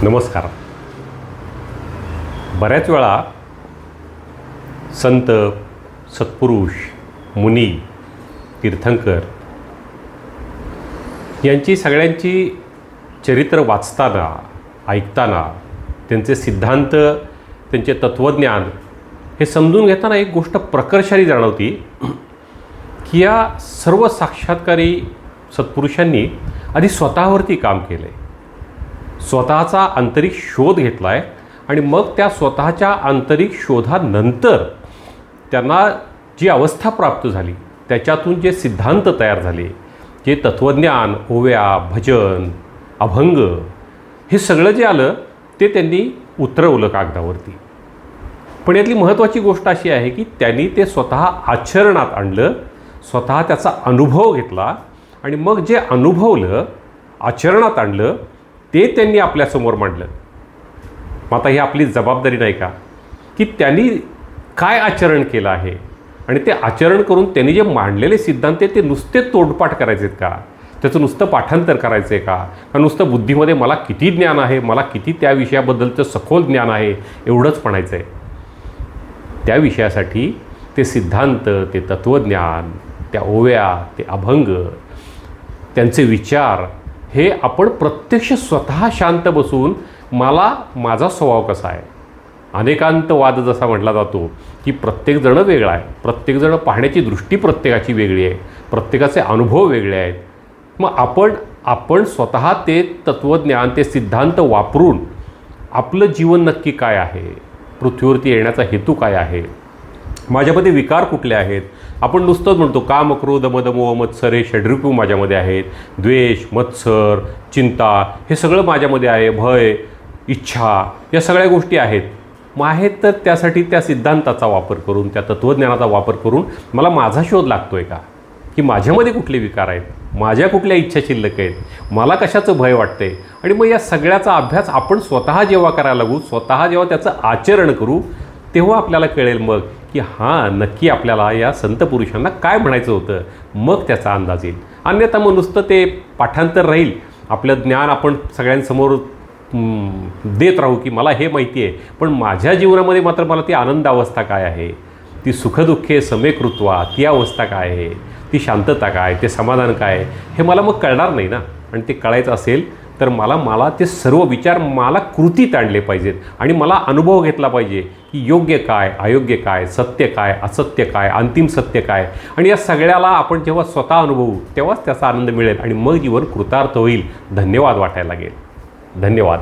नमस्कार. बऱ्याच वेळा संत, सत्पुरुष, मुनी, तीर्थंकर यांची सगळ्यांची चरित्र वाचताना, ऐकताना, त्यांचे सिद्धांत, त्यांचे तत्त्वज्ञान हे समजून घेताना एक गोष्ट प्रकर्षाने जाणवती की या सर्व साक्षात्कारी सत्पुरुषांनी आधी स्वतःवरती काम केलं आहे, स्वतःचा आंतरिक शोध घेतला आहे आणि मग त्या स्वतःच्या आंतरिक शोधानंतर त्यांना जी अवस्था प्राप्त झाली, त्याच्यातून जे सिद्धांत तयार झाले, जे तत्त्वज्ञान, ओव्या, भजन, अभंग हे सगळं जे आलं ते त्यांनी उतरवलं कागदावरती. पण यातली महत्त्वाची गोष्ट अशी आहे की त्यांनी ते स्वतः आचरणात आणलं, स्वतः त्याचा अनुभव घेतला आणि मग जे अनुभवलं, आचरणात आणलं ते त्यांनी आपल्यासमोर मांडलं. मग आता ही आपली जबाबदारी नाही का की त्यांनी काय आचरण केलं आहे आणि ते आचरण करून त्यांनी जे मांडलेले सिद्धांत ते नुसते तोडपाठ करायचे आहेत का, त्याचं नुसतं पाठांतर करायचं आहे का नुसतं बुद्धीमध्ये मला किती ज्ञान आहे, मला किती त्या विषयाबद्दलचं सखोल ज्ञान आहे एवढंच म्हणायचं आहे. त्या विषयासाठी ते सिद्धांत, ते तत्त्वज्ञान, त्या ओव्या, ते अभंग, त्यांचे विचार हे आपण प्रत्यक्ष स्वतः शांत बसून मला माझा स्वभाव कसा आहे, अनेकांतवाद जसा म्हटला जातो की प्रत्येकजण वेगळा आहे, प्रत्येकजण पाहण्याची दृष्टी प्रत्येकाची वेगळी आहे, प्रत्येकाचे अनुभव वेगळे आहेत. मग आपण स्वतः ते तत्त्वज्ञान, ते सिद्धांत वापरून आपलं जीवन नक्की काय आहे, पृथ्वीवरती येण्याचा हेतू काय आहे, माझ्यामध्ये विकार कुठले आहेत. आपण नुसतंच म्हणतो काम, क्रोध, मद, मोह, मत्सर हे षड्रिपू माझ्यामध्ये आहेत, द्वेष, मत्सर, चिंता हे सगळं माझ्यामध्ये आहे, भय, इच्छा या सगळ्या गोष्टी आहेत. मग आहेत तर त्यासाठी त्या सिद्धांताचा वापर करून, त्या तत्त्वज्ञानाचा वापर करून मला माझा शोध लागतो आहे का, की माझ्यामध्ये कुठले विकार आहेत, माझ्या कुठल्या इच्छा शिल्लक आहेत, मला कशाचं भय वाटते. आणि मग या सगळ्याचा अभ्यास आपण स्वतः जेव्हा करायला लागू, स्वतः जेव्हा त्याचं आचरण करू, तेव्हा आपल्याला कळेल मग की हां, नक्की आपल्याला या संत पुरुषांना काय म्हणायचं होतं. मग त्याचा अंदाज येईल. अन्यथा मग नुसतं ते पाठांतर राहील, आपलं ज्ञान आपण सगळ्यांसमोर देत राहू की मला हे माहिती आहे, पण माझ्या जीवनामध्ये मात्र मला ती आनंद अवस्था काय आहे, ती सुखदुःखे समेकृत्वा ती अवस्था काय आहे, ती शांतता काय, ते समाधान काय, हे मला मग कळणार नाही ना. आणि ते कळायचं असेल तर मला ते सर्व विचार मला कृतीत आणले पाहिजेत आणि मला अनुभव घेतला पाहिजे की योग्य काय, अयोग्य काय, सत्य काय, असत्य काय, अंतिम सत्य काय. आणि या सगळ्याला आपण जेव्हा स्वतः अनुभवू तेव्हाच त्याचा आनंद मिळेल आणि मग जीवन कृतार्थ होईल, धन्यवाद वाटायला लागेल. धन्यवाद.